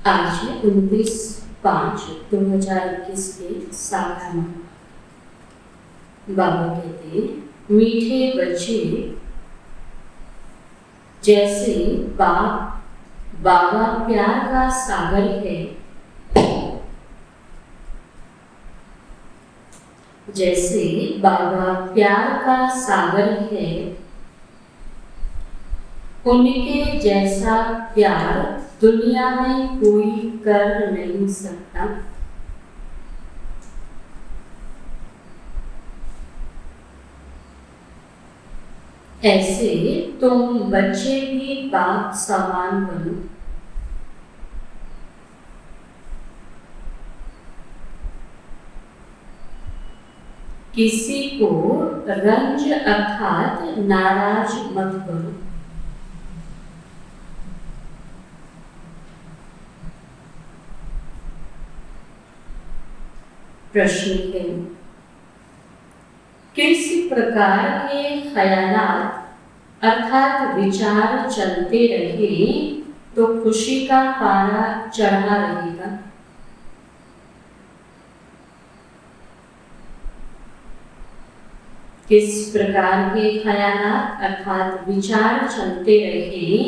आज 29/5/2021 के साखाना बाबा कहते मीठे बच्चे जैसे बाबा प्यार का सागर है, जैसे बाबा प्यार का सागर है, उनके जैसा प्यार दुनिया में कोई कर नहीं सकता। ऐसे तुम बच्चे भी बाप समान बनो। किसी को रंज अर्थात नाराज मत करो। प्रश्न है, किस प्रकार के ख्यालात अर्थात विचार चलते रहे तो खुशी का पारा चढ़ा रहेगा? किस प्रकार के ख्यालात अर्थात विचार चलते रहे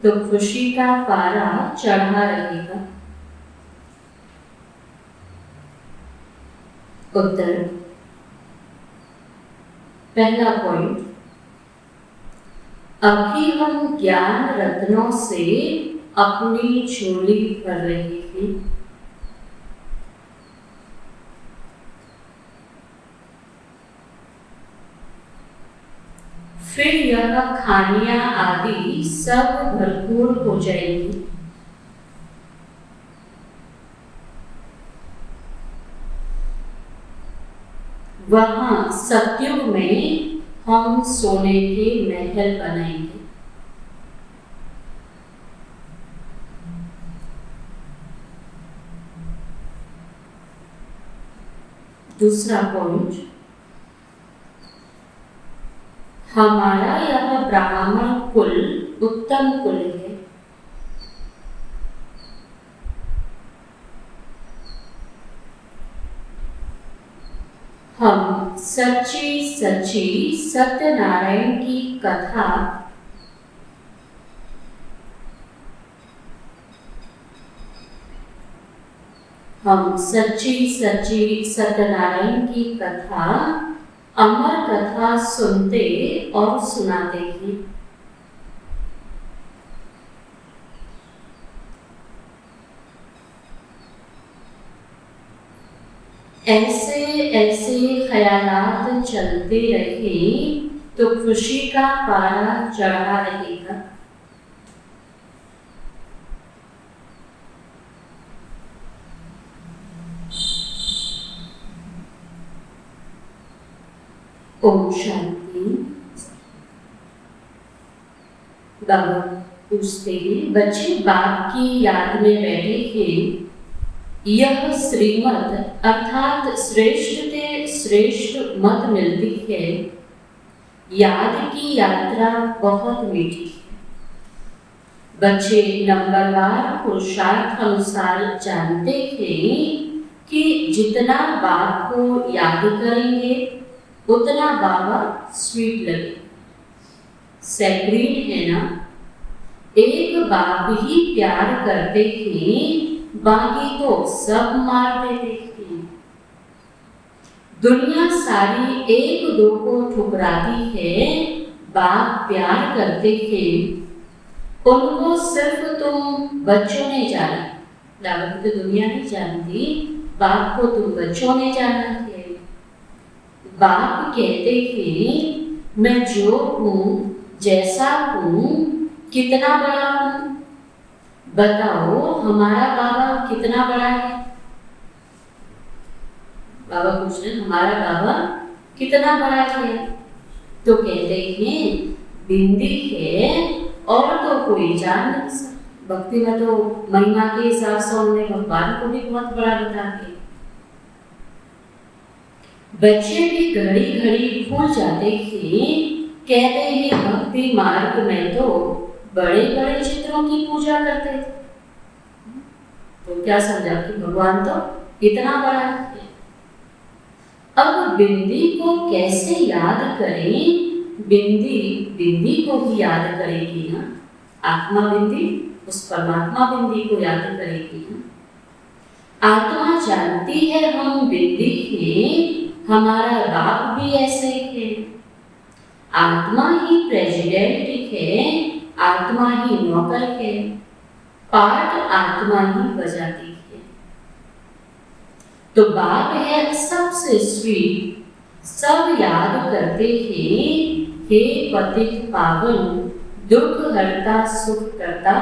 तो खुशी का पारा चढ़ा रहेगा? उत्तर, पहला पॉइंट, अभी हम ज्ञान रत्नों से अपनी झोली भर रहे हैं। फिर यह खानियां आदि सब भरपूर हो जाएगी। वहां सत्युग में हम सोने के महल बनाएंगे। दूसरा पॉइंट, हमारा यह ब्राह्मण कुल उत्तम कुल है। हम सच्ची सच्ची सत्यनारायण की कथा अमर कथा सुनते और सुनाते हैं। ऐसे ऐसे ख्यालात चलते रहे तो खुशी का पारा चढ़ा रहेगा। ओम शांति। बाबा पूछते हैं, बच्चे बाप की याद में बैठे हैं। यह श्रीमत अर्थात श्रेष्ठ से श्रेष्ठ मत मिलती है। याद की यात्रा बहुत मीठी है। बच्चे नंबरवार पुरुषार्थ अनुसार जानते हैं कि जितना बाप को याद करेंगे उतना बाबा स्वीट लगे। सेक्रेट है ना, एक बाप ही प्यार करते हैं, बाकी तो सब मार देते हैं। दुनिया सारी एक दो को ठुकराती है, बाप प्यार करते हैं। उनको सिर्फ तुम बच्चों ने जाना, दावत तो दुनिया नहीं जानती, बाप को तुम बच्चों ने जाना है। बाप कहते हैं, मैं जो हूँ जैसा हूँ, कितना बड़ा हूँ, बताओ हमारा बाबा कितना बड़ा है? बाबा पूछ रहे हमारा बाबा कितना बड़ा है? तो कहते हैं बिंदी है और तो कोई जान नहीं सकता। भक्ति में तो महिमा के हिसाब से उन्होंने भगवान को भी बहुत बड़ा बताते। बच्चे भी घड़ी घड़ी भूल जाते हैं, कहते हैं भक्ति भक्ति मार्ग में तो बड़े बड़े चित्रों की पूजा करते थे। बच्चे भी घड़ी घड़ी भूल जाते हैं, कहते हैं भक्ति मार्ग में तो बड़े बड़े चित्रों की पूजा करते थे। बड़े बड़े चित्रों की पूजा करते थे, तो क्या समझा कि भगवान तो इतना बड़ा है। अब बिंदी को कैसे याद करें? बिंदी को भी याद करेगी ना, आत्मा बिंदी उस परमात्मा बिंदी को याद करेगी ना। आत्मा जानती है हम बिंदी हैं, हमारा बाप भी ऐसे है। आत्मा ही प्रेसिडेंट है, आत्मा ही नौकर है, पाठ आत्मा ही बजाती है। तो बाप है सबसे स्वीट, सब याद करते हैं, हे पतित पावन, दुख हरता सुख करता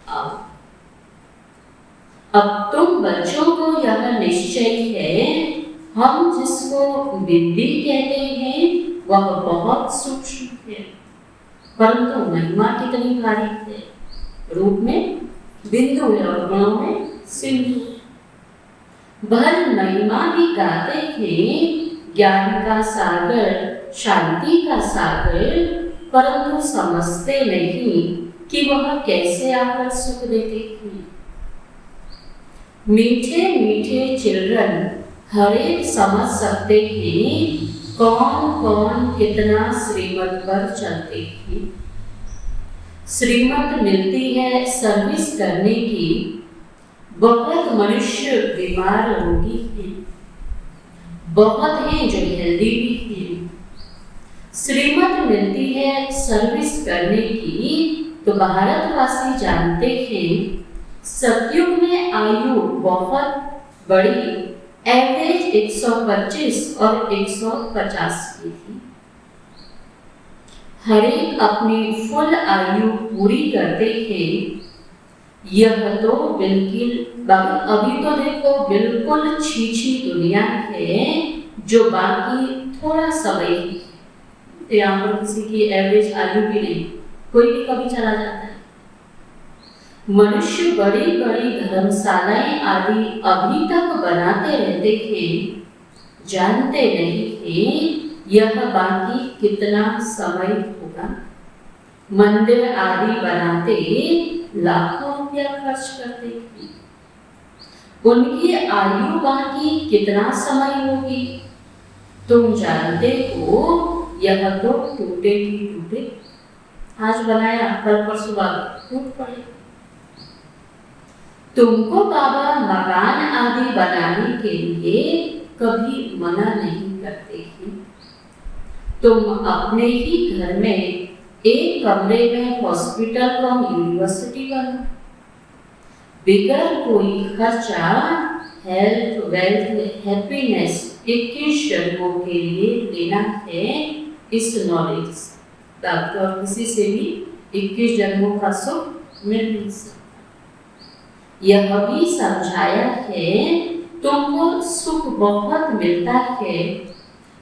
आओ। अब तुम बच्चों को यह निश्चय है, हम जिसको बिंदी कहते हैं वह बहुत सूक्ष्म है, परंतु महिमा कितनी भारी है। रूप में बिंदु है और गुणों में सिंधु। भर महिमा भी गाते हैं, ज्ञान का सागर, शांति का सागर, परंतु समझते नहीं कि वह कैसे आकर सुख देते हैं। मीठे मीठे चिल्ड्रन हर एक समझ सकते हैं, कौन कौन कितना श्रीमत पर चलते हैं। श्रीमत मिलती है सर्विस करने की, बहुत मनुष्य बीमार रोगी हैं, बहुत हैं जो हेल्दी भी हैं। श्रीमत मिलती है सर्विस करने की, तो भारतवासी जानते हैं सतयुग में आयु बहुत बड़ी, एवरेज 125 और 150 की थी। हर एक अपनी फुल आयु पूरी करते हैं। यह तो बिल्कुल अभी तो देखो बिल्कुल छीछी दुनिया है, जो बाकी थोड़ा समय है। यहाँ पर किसी की एवरेज आयु भी नहीं, कोई भी कभी चला जाता है। मनुष्य बड़ी बड़ी धर्मशालाएं आदि अभी तक बनाते रहते हैं, जानते नहीं हैं यह बाकी कितना समय होगा। मंदिर आदि बनाते लाखों रुपया खर्च करते हैं, उनकी आयु बाकी कितना समय होगी तुम जानते हो। यह तो टूटे ही टूटे, आज बनाया कल परसों टूट पड़े। तुमको बाबा मकान आदि बनाने के लिए कभी मना नहीं करते हैं। तुम अपने ही घर में एक कमरे में हॉस्पिटल कम यूनिवर्सिटी बनो, बिगर कोई खर्चा, हेल्थ वेल्थ हैप्पीनेस 21 जन्मों के लिए लेना है। इस नॉलेज और किसी से भी 21 जन्मों का सुख मिल नहीं सकता। यह भी समझाया है तुमको सुख बहुत मिलता है,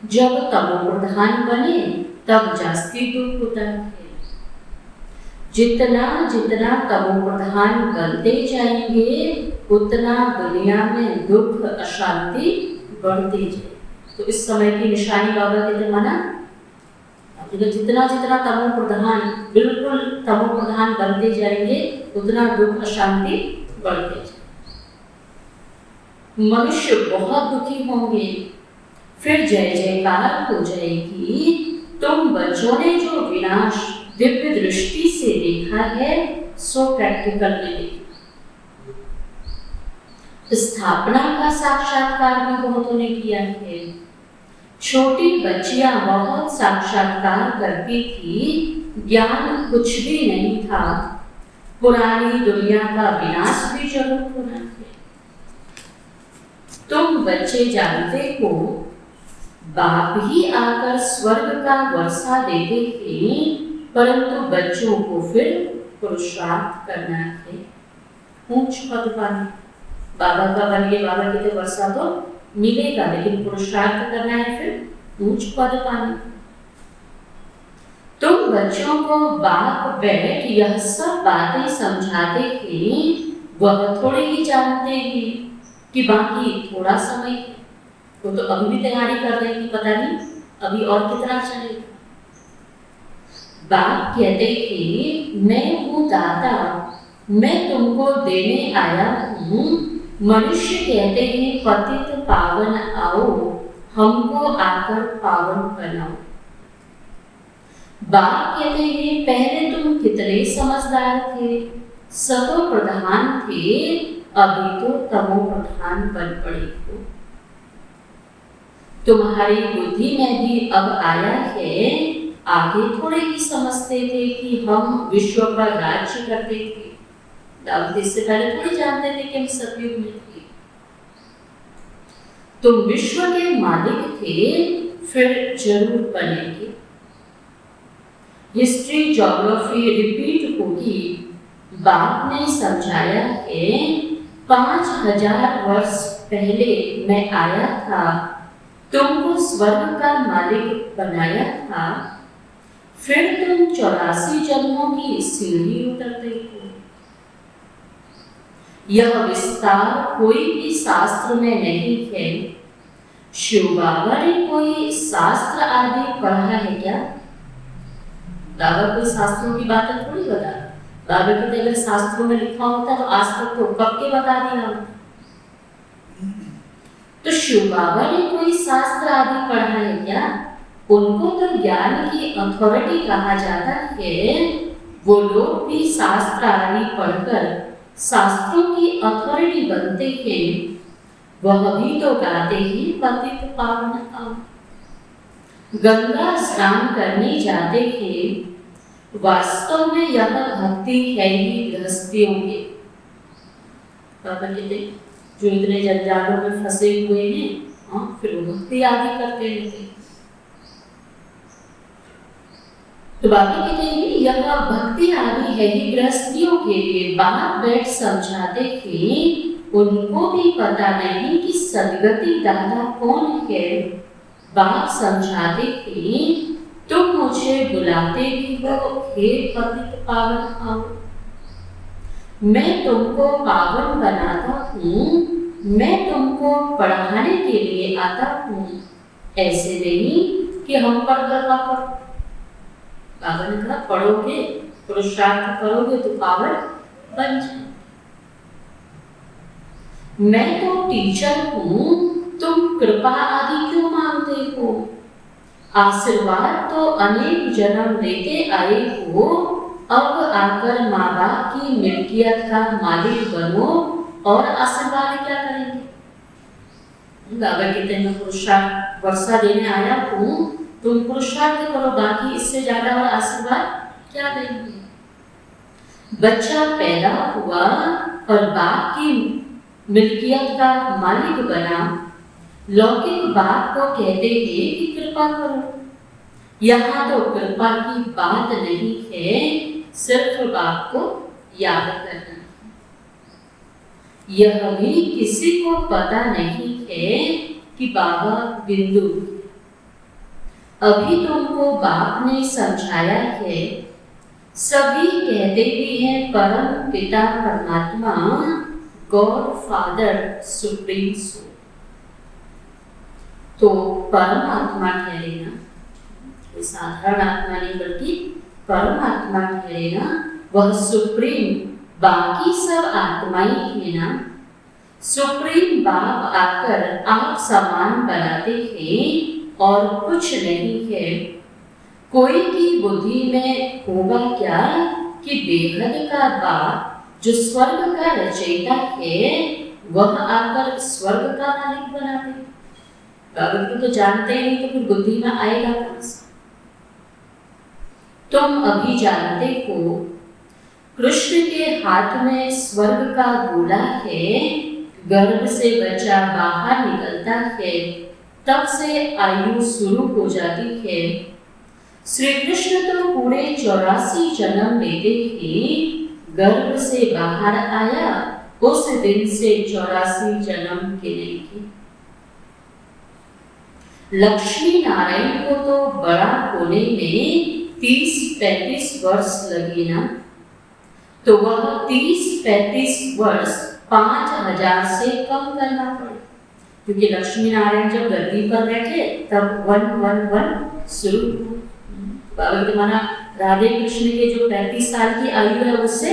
जब तमो प्रधान बने तब जास्ती दुख होता है। जितना जितना तमो प्रधान बनते जाएंगे उतना दुनिया में दुख अशांति बढ़ती जाए। तो इस समय की निशानी बाबा कहते माना, जितना जितना तमो प्रधान बिल्कुल तमो प्रधान बनते जाएंगे उतना दुख अशांति बढ़ते जाए। मनुष्य बहुत दुखी होंगे, फिर जय जयकार हो जाएगी। तुम बच्चों ने जो विनाश दिव्य दृष्टि से देखा है सो प्रैक्टिकल में देखा। स्थापना का साक्षात्कार भी बहुतों ने किया है। छोटी बच्चियां बहुत साक्षात्कार करती थी, ज्ञान कुछ भी नहीं था, पुरानी दुनिया का विनाश भी जरूर होना है। तुम बच्चे जानते हो बाप ही आकर स्वर्ग का वर्षा देते हैं, परंतु बच्चों को फिर पुरुषार्थ करना है। ऊंच पद पाना बाबा का बनिए, बाबा कहते वर्षा तो मिलेगा, लेकिन पुरुषार्थ करना है फिर ऊंच पद पाना। तुम बच्चों को बाप बैठ यह सब बातें समझाते हैं, वह थोड़े ही जानते हैं कि बाकी थोड़ा समय है। वो तो अभी भी तैयारी कर रहे हैं कि पता नहीं अभी और कितना चलेगा। बाप कहते हैं मैं हूँ दाता, मैं तुमको देने आया हूँ, हूँ, मनुष्य कहते हैं पतित पावन आओ, हमको आकर पावन बनाओ। बाप कहते हैं पहले तुम कितने समझदार थे, सतो प्रधान थे, अभी तो तमो प्रधान बन पड़े हो। तुम्हारी बुद्धि में भी अब आया है, आगे थोड़े ही समझते थे कि हम विश्व पर राज्य करते थे। दाऊद इससे पहले थोड़ी जानते थे कि हम सतयुग में थे। तुम विश्व के मालिक थे, फिर जरूर बनेंगे। हिस्ट्री ज्योग्राफी रिपीट होगी। बाप ने समझाया है 5000 वर्ष पहले मैं आया था, तुमको स्वर्ग का मालिक बनाया था, फिर तुम 84 जन्मों की सीढ़ी उतरते हो। यह विस्तार कोई भी शास्त्र में नहीं है। शिव बाबा ने कोई शास्त्र आदि पढ़ा है क्या? बाबा कोई शास्त्रों की बातें थोड़ी बता। बाबा के अगर शास्त्रों में लिखा होता तो आज तक तो कब के बता दिया होता। तो शिव बाबा ने कोई शास्त्र आदि पढ़ा है क्या? उनको तो ज्ञान की अथॉरिटी कहा जाता है। वो लोग भी शास्त्र आदि पढ़कर शास्त्रों की अथॉरिटी बनते हैं। वह भी तो गाते ही पतित पावन आओ। गंगा स्नान करने जाते हैं। वास्तव में यह भक्ति है ही गृहस्थियों के। बाबा कहते जो इतने जंजालों में फंसे हुए हैं, फिर वो भक्ति आदि करते रहते। तो बाबा कहते हैं यह भक्ति आदि है ही गृहस्थियों के लिए। बाहर बैठ समझाते हैं, उनको भी पता नहीं कि सदगति दाता कौन है। बाप समझाते हैं तुम मुझे बुलाते भी हो, हे पतित पावन आओ। मैं तुमको पावन बनाता हूँ, मैं तुमको पढ़ाने के लिए आता हूँ। ऐसे नहीं कि हम पढ़ कर वापस। बाबा ने कहा पढ़ोगे, पुरुषार्थ करोगे तो पावन बन जाए। मैं तो टीचर हूँ, तुम कृपा आदि क्यों मांगते हो? आशीर्वाद तो अनेक जन्म लेते आए हो, अब आकर माँ बाप की मिल्कियत का मालिक बनो और आशीर्वाद क्या करेंगे? बाबा कहते हैं पुरुषार्थ वर्षा देने आया हूँ, तुम पुरुषार्थ करो, बाकी इससे ज्यादा और आशीर्वाद क्या देंगे? बच्चा पैदा हुआ और बाप की मिल्कियत का मालिक बना। लौकिक बाप को कहते हैं कि कृपा करो। यहाँ तो कृपा की बात नहीं है, सिर्फ बाप को याद करना। यह भी किसी को पता नहीं है कि बाबा बिंदु। अभी तुमको बाप ने समझाया है। सभी कहते भी हैं परम पिता परमात्मा, गॉड फादर सुप्रीम सोल। तो परमात्मा ठहरेना, साधारण आत्मा नहीं बल्कि परमात्मा ठहरेना, वह सुप्रीम। बाकी सब आत्माएं है ना। सुप्रीम बाप आकर आप समान बनाते हैं और कुछ नहीं है। कोई की बुद्धि में होगा क्या कि बेहद का बाप जो स्वर्ग का रचयिता है, वह आकर स्वर्ग का मालिक बना दे। बाबा को तो जानते नहीं तो फिर बुद्धि में आएगा कहां से? तुम अभी जानते हो कृष्ण के हाथ में स्वर्ग का गोला है। गर्भ से बच्चा बाहर निकलता है, तब से आयु शुरू हो जाती है। श्री कृष्ण तो पूरे 84 जन्म लेते हैं। गर्भ से बाहर आया उस दिन से 84 जन्म गिनेंगे। लक्ष्मी नारायण को तो बड़ा होने में 30-35 वर्ष लगे ना, तो वह 30-35 वर्ष 5000 से कम करना पड़े, क्योंकि लक्ष्मी नारायण जब गद्दी पर बैठे तब 111 शुरू हुआ। बाबा के माना राधे कृष्ण के जो 35 साल की आयु है उससे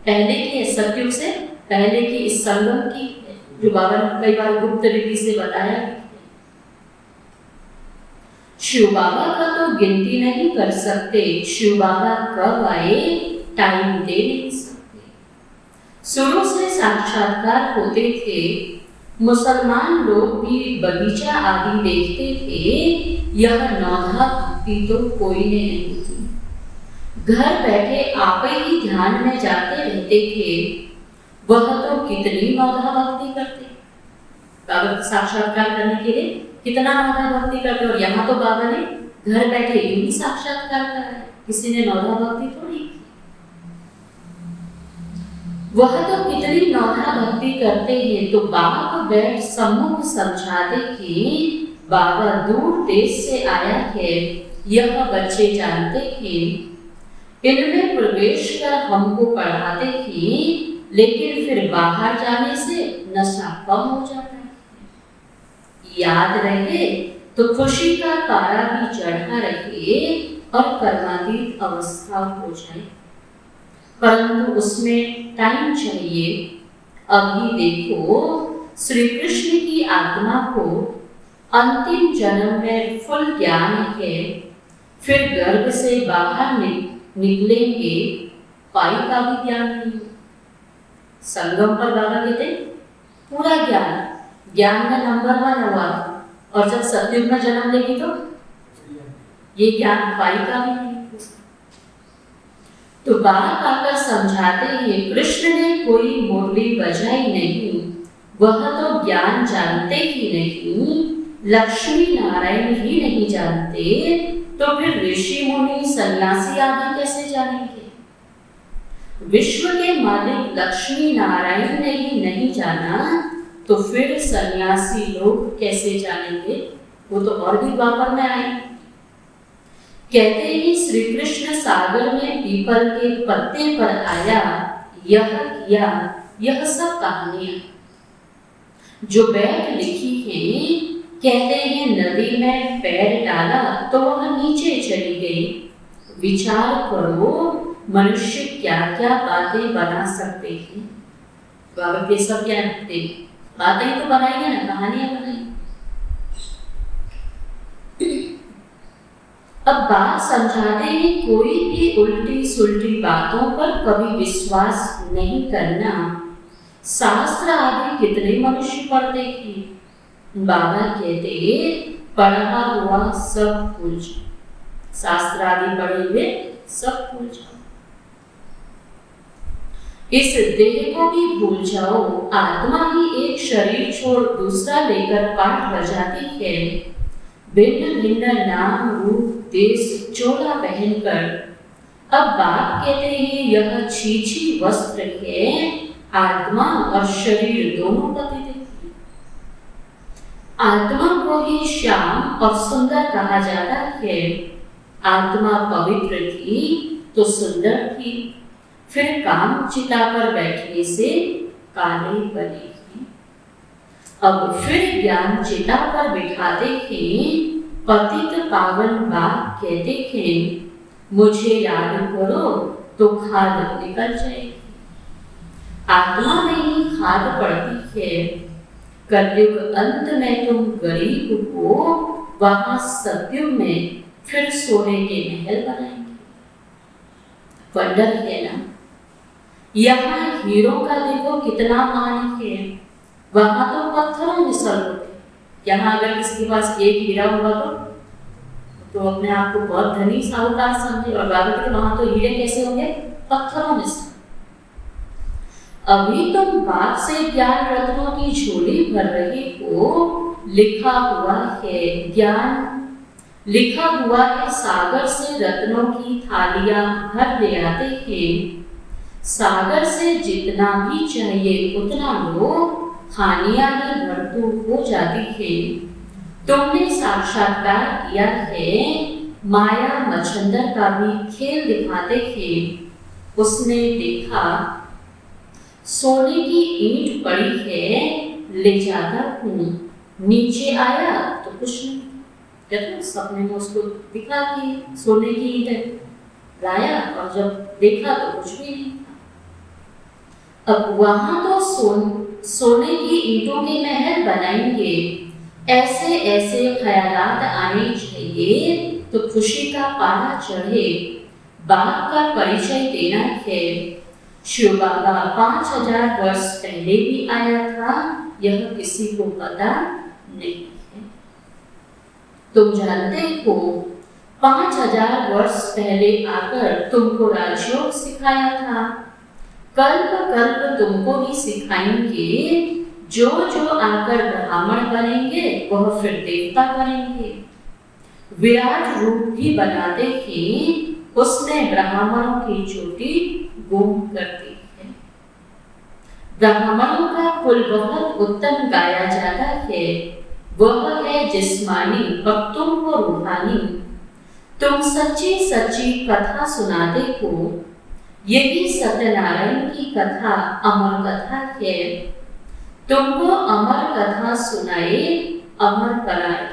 पहले की है, सतयुग से पहले की इस संगम की है, जो बाबा ने कई बार गुप्त रीति से बताया है। शिव बाबा का तो गिनती नहीं कर सकते, शिव बाबा कब आए टाइम दे नहीं सकते। शुरू से साक्षात्कार होते थे, मुसलमान लोग भी बगीचा आदि देखते थे, यह नौधा भक्ति तो कोई ने नहीं की। घर बैठे आप ही ध्यान में जाते रहते थे, वह तो कितनी नौधा भक्ति करते। बाबा का साक्षात्कार करने के लिए कितना नौधा भक्ति करते, और यहाँ तो बाबा ने घर बैठे यूं ही साक्षात्कार करा है, किसी ने नौधा भक्ति थोड़ी की। वह तो कितनी नौधा भक्ति करते हैं, तो बाप बैठ सम्मुख समझाते कि बाबा दूर देश से आया है, यह बच्चे जानते हैं। इनमें प्रवेश कर हमको पढ़ाते हैं, लेकिन फिर बाहर जाने से नशा कम हो जाता है। याद रहे तो खुशी का तारा भी चढ़ा रहे और कर्मातीत अवस्था हो जाए, परंतु उसमें टाइम चाहिए। अभी देखो, श्री कृष्ण की आत्मा को अंतिम जन्म में फुल ज्ञान है, फिर गर्भ से बाहर निकलेंगे, पाई का भी ज्ञान नहीं। संगम पर बाबा कहते पूरा ज्ञान में नंबर 1 हुआ, और जब सतयुग में जन्म लेगी तो ये ज्ञान पाई का भी नहीं। तो बाप आकर समझाते हैं, कृष्ण ने कोई मुरली बजाई नहीं, वह तो ज्ञान जानते ही नहीं, लक्ष्मी नारायण ही नहीं जानते, तो फिर ऋषि मुनि सन्यासी आदि कैसे जानेंगे? विश्व के मालिक लक्ष्मी नारायण ने ही नहीं जाना, तो फिर सन्यासी लोग कैसे जानेंगे? वो तो और भी द्वापर में आए। कहते ही श्री कृष्ण सागर में पीपल के पत्ते पर आया, यह किया, यह सब कहानियां जो बैठ लिखी हैं। कहते हैं नदी में पैर डाला तो वह नीचे चली गई। विचार करो, मनुष्य क्या क्या बातें बना सकते हैं। बाबा के सब क्या लिखते, बातें तो बनाई है ना, कहानियां बनाई। अब बात समझाते हैं, कोई भी उल्टी सुल्टी बातों पर कभी विश्वास नहीं करना। शास्त्र आदि कितने मनुष्य पढ़ते हैं। बाबा कहते पढ़ा हुआ सब भूल जाओ, शास्त्र आदि पढ़े हुए सब भूल जाओ, इस देह को भी भूल जाओ। आत्मा ही एक शरीर छोड़ दूसरा लेकर पाठ बजाती है। भिन्न भिन्न नाम रूप देश चोला पहनकर। अब बाप कहते हैं यह छीछी वस्त्र है, आत्मा और शरीर दोनों पतित हैं। आत्मा को ही श्याम और सुंदर कहा जाता है। आत्मा पवित्र थी तो सुंदर थी, फिर काम चिता पर बैठने से काले बनेगी। अब फिर ज्ञान चिता पर बिठाते हैं। पतित पावन बाप कहते हैं, मुझे याद करो तो खाद निकल जाएगी। आत्मा में ही खाद पड़ती है। कलयुग अंत में तुम गरीब हो, वहां सतयुग में फिर सोने के महल बनाएंगे। वंडर है ना। यहाँ हीरो का देखो कितना मान है, वहां तो पत्थरों में सर होते। यहाँ अगर किसी के पास एक हीरा होगा तो अपने आप को बहुत धनी साहूकार समझे, और बाबा के वहां तो हीरे कैसे होंगे? पत्थरों में से। अभी तुम बाप से ज्ञान रत्नों की झोली भर रहे हो। लिखा हुआ है ज्ञान, लिखा हुआ है सागर से रत्नों की थालियां भर ले आते हैं। सागर से जितना भी चाहिए उतना लो, खानियां ही भरपूर हो जाती है। तुमने साक्षात्कार किया है, माया मच्छंदर का भी खेल दिखाते हैं। उसने देखा सोने की ईंट पड़ी है, ले जाता हूँ। नीचे आया तो कुछ नहीं, जब सपने में उसको दिखा कि सोने की ईंट है, लाया और जब देखा तो कुछ भी नहीं था। अब वहां तो सोने की ईंटों के महल बनाएंगे, ऐसे ऐसे ख्यालात आने चाहिए तो खुशी का पारा चढ़े। बाप का परिचय देना है। शिव बाबा 5000 वर्ष पहले भी आया था, यह किसी को पता नहीं है। तुम जानते हो 5000 वर्ष पहले आकर तुमको राजयोग सिखाया था। कल्प कल्प तुमको भी सिखाएंगे। जो जो आकर ब्राह्मण बनेंगे वह फिर देवता बनेंगे। विराट रूप भी बनाते ही उसने ब्राह्मणों की चोटी गुम कर दी है। ब्राह्मणों का कुल बहुत उत्तम गाया जाता है, वह है जिस्मानी और तुम हो रूहानी। तुम सच्ची सच्ची कथा सुनाते हो, यही सत्यनारायण की कथा अमर कथा है। तुमको अमर कथा सुनाए अमर कराए।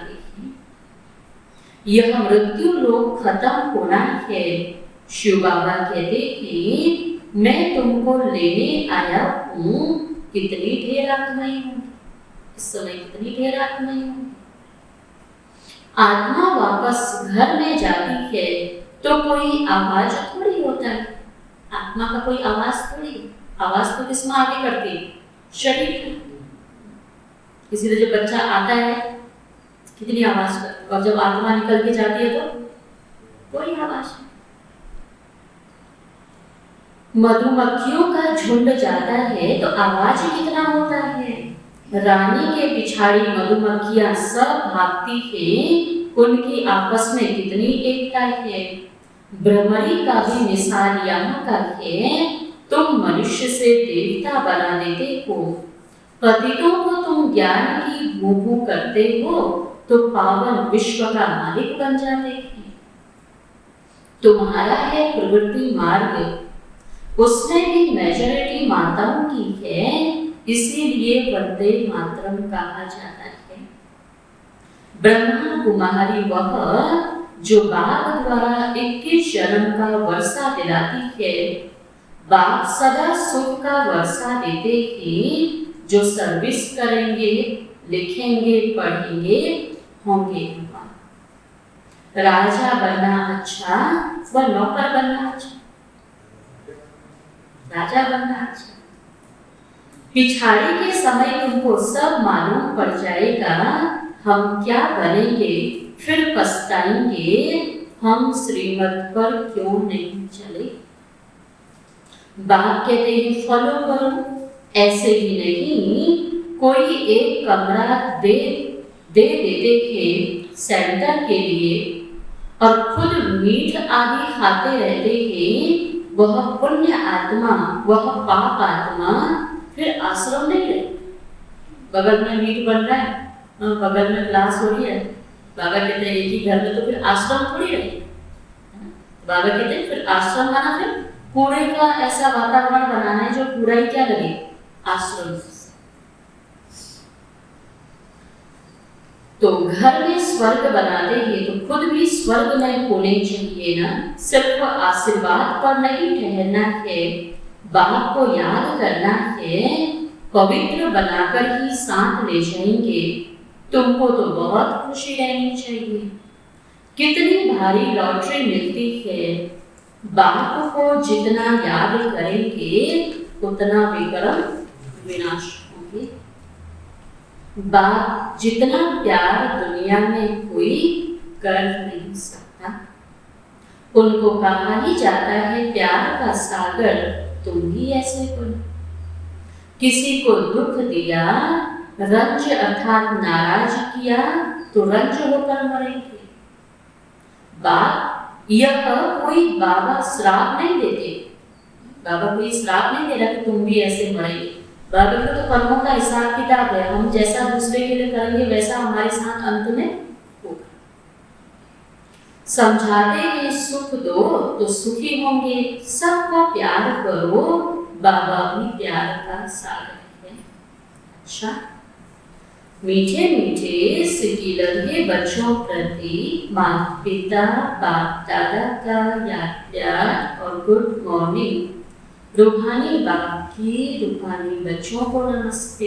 यह मृत्यु लोक खत्म होना है। शिव बाबा कहते कि मैं तुमको लेने आया हूँ। कितनी ढेर आत्माएं हूँ इस समय, कितनी ढेर आत्माएं हूँ। आत्मा वापस घर में जाती है तो कोई आवाज थोड़ी होता है। आत्मा का कोई आवाज थोड़ी, आवाज तो किसमें आगे करती है? शरीर। किसी तरह जब बच्चा आता है कितनी आवाज करती, और जब आत्मा निकल के जाती है तो कोई आवाज नहीं। मधुमक्खियों का झुंड जाता है तो आवाज कितना होता है। रानी के पिछाड़ी मधुमक्खियां सब भागती हैं, उनकी आपस में कितनी एकता है। भ्रमरी का भी मिसाल यहाँ का है। तुम मनुष्य से देवता बना देते हो। पतितों को तुम ज्ञान की भूभू करते हो तो पावन विश्व का मालिक बन जाते हैं। तुम्हारा है प्रवृत्ति मार्ग, उसमें भी मेजॉरिटी माताओं की है, इसीलिए वंदे मातरम कहा जाता है। ब्रह्मा कुमारी वह जो बाप द्वारा 21 जन्म का वर्षा दिलाती है। बाप सदा सुख का वर्षा देते हैं। जो सर्विस करेंगे, लिखेंगे, पढ़ेंगे, होंगे भगवान। राजा बनना अच्छा व नौकर बनना अच्छा? राजा बनना अच्छा। पिछाड़ी के समय तुमको सब मालूम पड़ जाएगा हम क्या बनेंगे, फिर पछताएंगे हम श्रीमत पर क्यों नहीं चले। बाप कहते हैं फॉलो करो, ऐसे ही नहीं। कोई एक कमरा दे देते हैं सेंटर के लिए और खुद मीठ आदि खाते रहते हैं, वह पुण्य आत्मा, वह पाप आत्मा फिर आश्रम नहीं रहे। बगल में मीट बन रहा है, बगल में क्लास हो रही है, बाबा कहते हैं एक ही घर में, तो फिर आश्रम थोड़ी रहे। बाबा कहते हैं फिर आश्रम बना, फिर कूड़े का ऐसा वातावरण बनाना है जो कूड़ा ही क्या लगे, आश्रम। तो घर में स्वर्ग बनाते हैं तो खुद भी स्वर्ग में होने चाहिए ना। सिर्फ आशीर्वाद पर नहीं ठहरना है, बाप को याद करना है, पवित्र बनाकर ही साथ ले जाएंगे। तुमको तो बहुत खुशी रहनी चाहिए। कितनी भारी लॉटरी मिलती है। बाप को जितना याद करेंगे उतना विक्रम विनाश होंगे। बाप जितना प्यार दुनिया में कोई कर नहीं सकता। उनको कहा ही जाता है प्यार का सागर तुम भी ऐसे बनो। किसी को दुख दिया, रंज अर्थात नाराज किया तो रंज होकर मरेंगे। बाप यह कोई बाबा श्राप नहीं देते। बाबा कोई श्राप नहीं दे रहा कि तुम भी ऐसे मरेंगे। बाबा का तो कर्मों का हिसाब किताब है, हम जैसा दूसरे के लिए करेंगे वैसा हमारे साथ अंत में होगा। समझाते हैं सुख दो तो सुखी होंगे, सबको प्यार करो, बाबा भी प्यार का सागर है। अच्छा, मीठे मीठे सिकिलगे बच्चों प्रति माता पिता बाप दादा का याद प्यार और गुड मॉर्निंग। रूहानी बाप की रूहानी बच्चों को नमस्ते।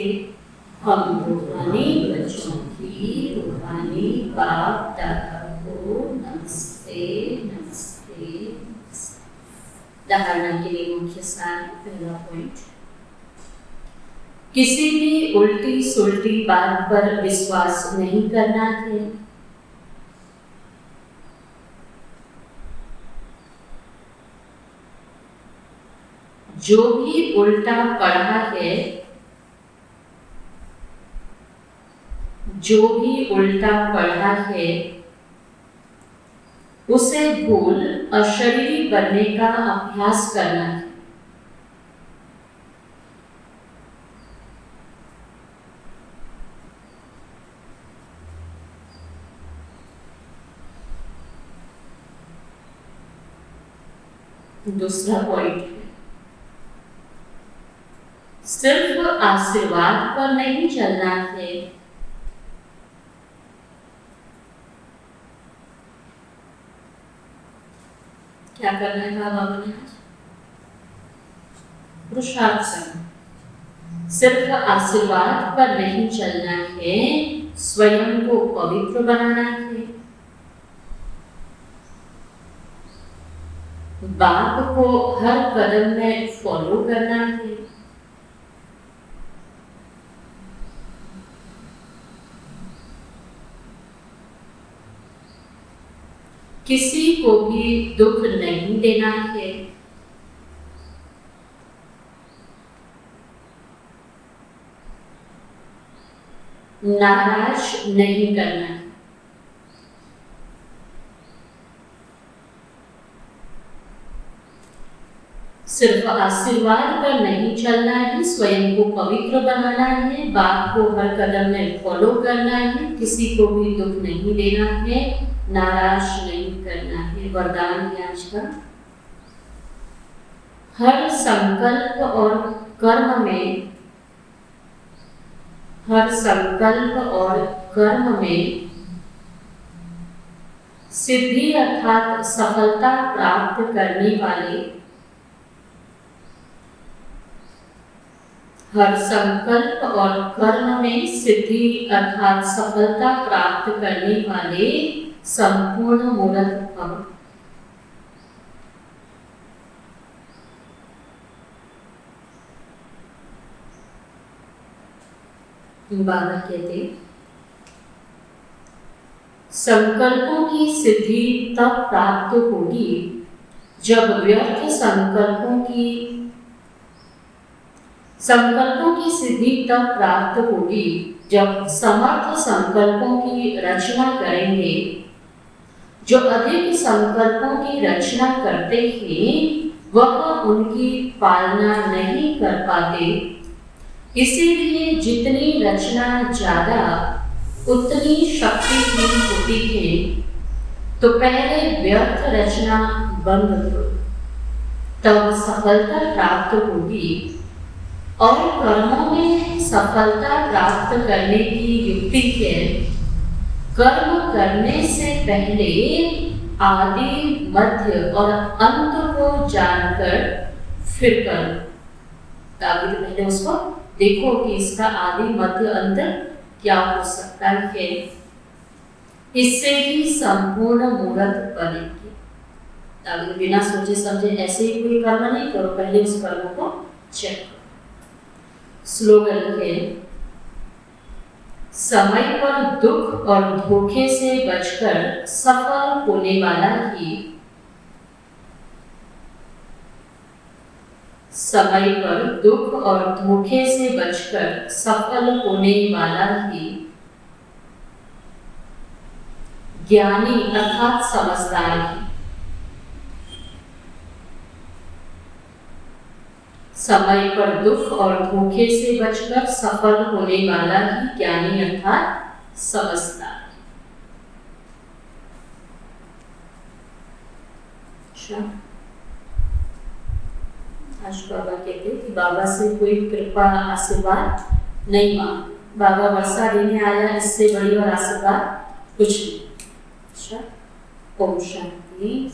हम रूहानी बच्चों की रूहानी बाप दादा को नमस्ते नमस्ते नमस्ते। धारणा के लिए मुख्य सार, पहला पॉइंट, किसी भी उल्टी सुल्टी बात पर विश्वास नहीं करना है। जो भी उल्टा पढ़ा है, जो भी उल्टा पढ़ा है, उसे भूल अशरीरी बनने का अभ्यास करना है। दूसरा पॉइंट है, सिर्फ आशीर्वाद पर नहीं चलना है। क्या करना है बाबा ने? पुरुषार्थ संग। सिर्फ आशीर्वाद पर नहीं चलना है, स्वयं को पवित्र बनाना है। बाप को हर कदम में फॉलो करना है। किसी को भी दुख नहीं देना है। नाराज नहीं करना है। सिर्फ आशीर्वाद पर नहीं चलना है, स्वयं को पवित्र बनाना है, बाप को हर कदम में फॉलो करना है, किसी को भी दुख नहीं देना है, नाराज नहीं करना है। वरदान है आज का, हर संकल्प और कर्म में, हर संकल्प और कर्म में सिद्धि अर्थात सफलता प्राप्त करने वाले, हर संकल्प और कर्म में सिद्धि अर्थात सफलता प्राप्त करने वाले संपूर्ण मूर्त भव। बाबा कहते, संकल्पों की सिद्धि तब प्राप्त होगी जब व्यर्थ संकल्पों की सिद्धि तब प्राप्त होगी जब समर्थ संकल्पों की रचना करेंगे। जो अधिक संकल्पों की रचना करते हैं वह उनकी पालना नहीं कर पाते। इसीलिए जितनी रचना ज्यादा उतनी शक्तिहीन होती है। तो पहले व्यर्थ रचना बंद करो, तब सफलता प्राप्त होगी। और कर्मों में सफलता प्राप्त करने की युक्ति है, कर्म करने से पहले आदि मध्य और अंत को जानकर फिर करो। ताकि पहले उसको देखो कि इसका आदि मध्य अंत क्या हो सकता है, इससे ही संपूर्ण मूर्त बनेगी। ताकि बिना सोचे समझे ऐसे ही कोई कर्म नहीं करो, पहले उस कर्म को चेक करो। स्लोगन है, समय पर दुख और धोखे से बचकर सफल होने वाला ही, समय पर दुख और धोखे से बचकर सफल होने वाला ही ज्ञानी अर्थात समझदार है। समय पर दुख और धोखे से बचकर सफल होने वाला ही ज्ञानी अर्थात समझदार। आज बाबा कहते कि बाबा से कोई कृपा आशीर्वाद नहीं मांग, बाबा वर्षा देने आया, इससे बड़ी और आशीर्वाद कुछ नहीं। ओम शांति।